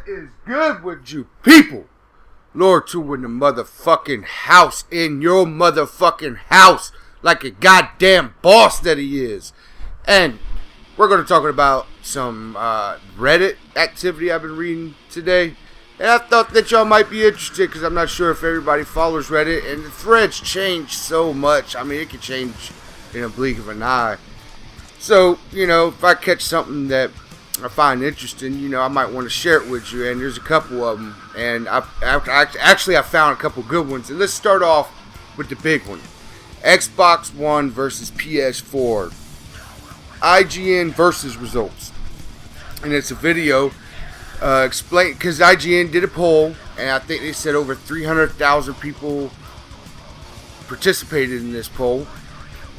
is good with you people? LordTool in the motherfucking house, in your motherfucking house, like a goddamn boss that he is. And we're going to talk about some Reddit activity I've been reading today. And I thought that y'all might be interested because I'm not sure if everybody follows Reddit. And the threads change so much. I mean, it can change in a blink of an eye. So, if I catch something that I find interesting, I might want to share it with you. And there's a couple of them. And I found a couple good ones. And let's start off with the big one. XboxOne versus PS4. IGN Verus results. And it's a video explain, because IGN did a poll, and I think they said over 300,000 people participated in this poll.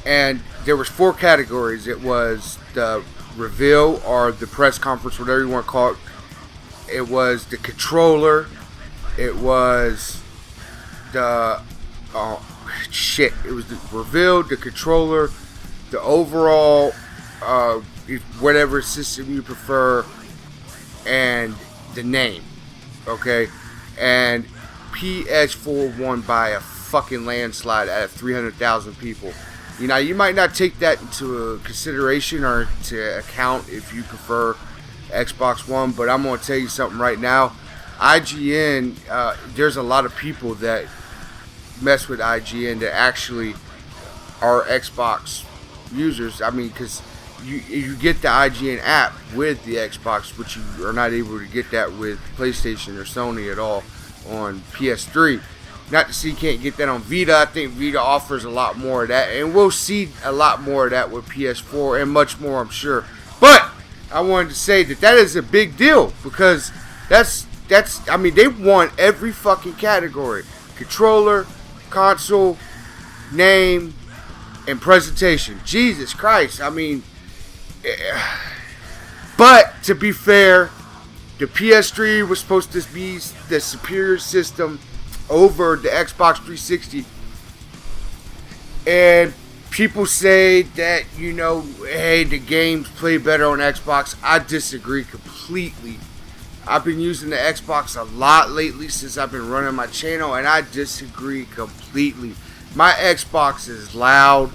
And there was 4 categories. It was the reveal, or the press conference, whatever you want to call it. It was the controller. It was the it was the reveal, the controller, the overall whatever system you prefer, and the name. Okay, and PS4 won by a fucking landslide out of 300,000 people. You might not take that into consideration or to account if you prefer Xbox One, but I'm going to tell you something right now. IGN, there's a lot of people that mess with IGN that actually are Xbox users. I mean, because you get the IGN app with the Xbox, which you are not able to get that with PlayStation or Sony at all on PS3. Not to say you can't get that on Vita. I think Vita offers a lot more of that, and we'll see a lot more of that with PS4 and much more, I'm sure. But I wanted to say that is a big deal, because I mean, they won every fucking category: controller, console, name, and presentation. Jesus Christ. I mean, but to be fair, the PS3 was supposed to be the superior system over the Xbox 360, and people say that, hey, the games play better on Xbox. I disagree completely. I've been using the Xbox a lot lately since I've been running my channel, and I disagree completely. My Xbox is loud,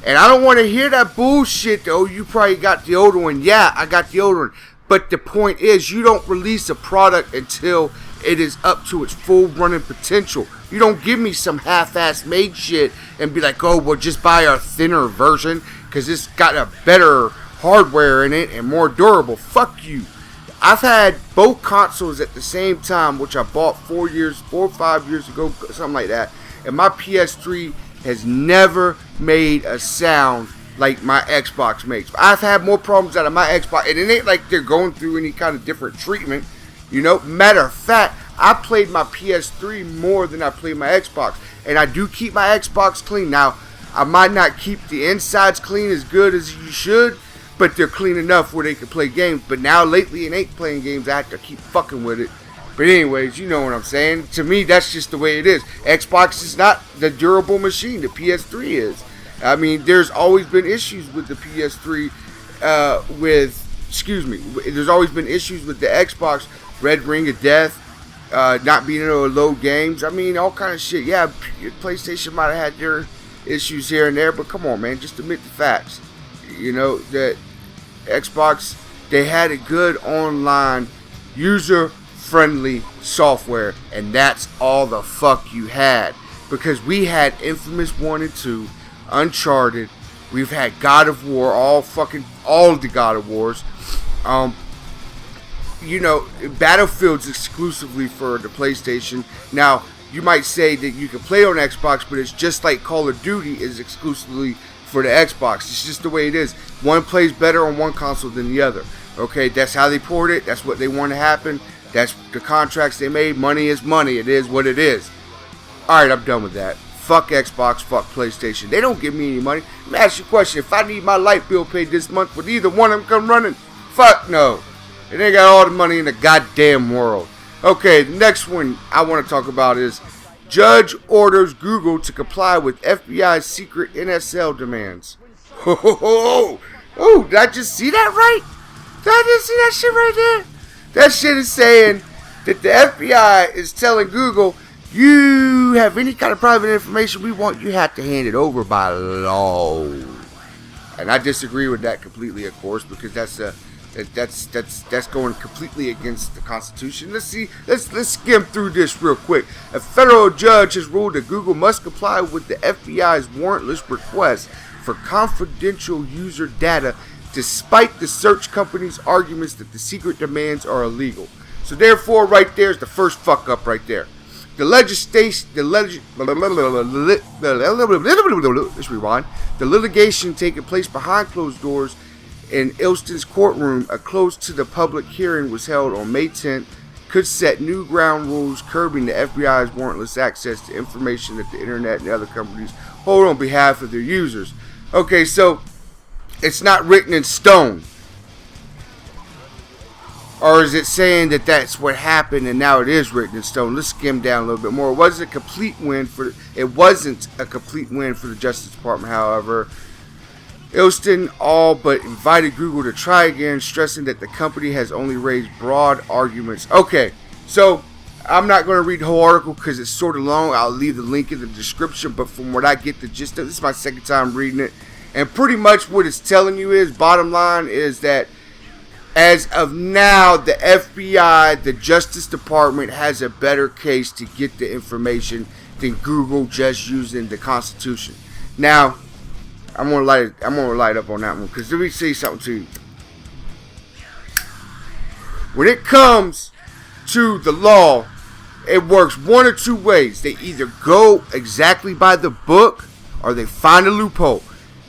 and I don't want to hear that bullshit though. You probably got the older one. Yeah, I got the older one. But the point is, you don't release a product until it is up to its full running potential. You don't give me some half-ass made shit and be like, oh, well, just buy a thinner version because it's got a better hardware in it and more durable. Fuck you. I've had both consoles at the same time, which I bought 4 or 5 years ago, something like that. And my PS3 has never made a sound like my Xbox makes. I've had more problems out of my Xbox, and it ain't like they're going through any kind of different treatment. Matter of fact, I played my PS3 more than I played my Xbox, and I do keep my Xbox clean. Now, I might not keep the insides clean as good as you should, but they're clean enough where they can play games. But now, lately, it ain't playing games. I have to keep fucking with it. But anyways, you know what I'm saying. To me, that's just the way it is. Xbox is not the durable machine. The PS3 is. I mean, there's always been issues with the PS3 there's always been issues with the Xbox. Red Ring of Death, not being able to load games. I mean, all kind of shit. Yeah, PlayStation might have had their issues here and there, but come on, man, just admit the facts. That Xbox, they had a good online, user-friendly software, and that's all the fuck you had. Because we had Infamous 1 and 2, Uncharted, we've had God of War, all of the God of Wars. Battlefield's exclusively for the PlayStation. Now, you might say that you can play on Xbox, but it's just like Call of Duty is exclusively for the Xbox. It's just the way it is. One plays better on one console than the other. Okay, that's how they poured it. That's what they want to happen. That's the contracts they made. Money is money. It is what it is. Alright, I'm done with that. Fuck Xbox, fuck PlayStation. They don't give me any money. Let me ask you a question. If I need my light bill paid this month, would either one of them come running? Fuck no. And they got all the money in the goddamn world. Okay, the next one I want to talk about is Judge orders Google to comply with FBI's secret NSL demands. Oh, did I just see that right? Did I just see that shit right there? That shit is saying that the FBI is telling Google, you have any kind of private information we want, you have to hand it over by law. And I disagree with that completely, of course, because that's going completely against the Constitution. Let's skim through this real quick. A federal judge has ruled that Google must comply with the FBI's warrantless request for confidential user data, despite the search company's arguments that the secret demands are illegal. So therefore, right there's the first fuck up right there. Let's rewind. The litigation taking place behind closed doors in Ilston's courtroom, a close to the public hearing was held on May 10th, could set new ground rules curbing the FBI's warrantless access to information that the internet and other companies hold on behalf of their users. Okay, so it's not written in stone. Or is it saying that that's what happened and now it is written in stone? Let's skim down a little bit more. It wasn't a complete win for the Justice Department, however. Ilston all but invited Google to try again, stressing that the company has only raised broad arguments. Okay, so I'm not going to read the whole article because it's sort of long. I'll leave the link in the description, but from what I get the gist of, this is my second time reading it. And pretty much what it's telling you is, bottom line is that as of now, the FBI, the Justice Department, has a better case to get the information than Google just using the Constitution. Now, I'm gonna light up on that one because let me say something to you. When it comes to the law, it works one or two ways. They either go exactly by the book or they find a loophole.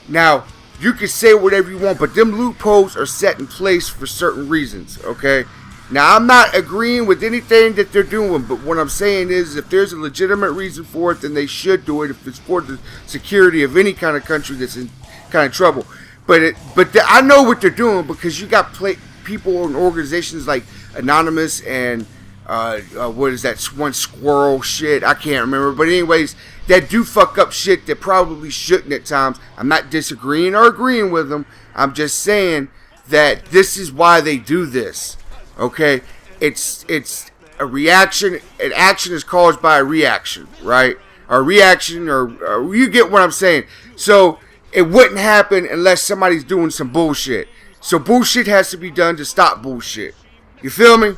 Now, you can say whatever you want, but them loopholes are set in place for certain reasons, okay? Now, I'm not agreeing with anything that they're doing, but what I'm saying is if there's a legitimate reason for it, then they should do it if it's for the security of any kind of country that's in kind of trouble. I know what they're doing because you got people and organizations like Anonymous and what is that one squirrel shit? I can't remember. But anyways, that do fuck up shit that probably shouldn't at times. I'm not disagreeing or agreeing with them. I'm just saying that this is why they do this. Okay? It's a reaction. An action is caused by a reaction, right? A reaction, or you get what I'm saying. So it wouldn't happen unless somebody's doing some bullshit. So bullshit has to be done to stop bullshit. You feel me?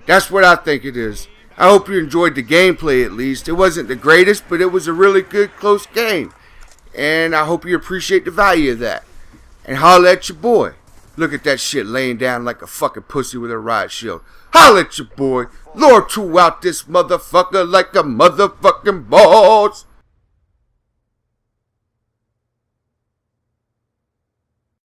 That's what I think it is. I hope you enjoyed the gameplay at least. It wasn't the greatest, but it was a really good, close game. And I hope you appreciate the value of that. And holla at your boy. Look at that shit laying down like a fucking pussy with a riot shield. Holla at your boy. LordTool out this motherfucker like a motherfucking boss.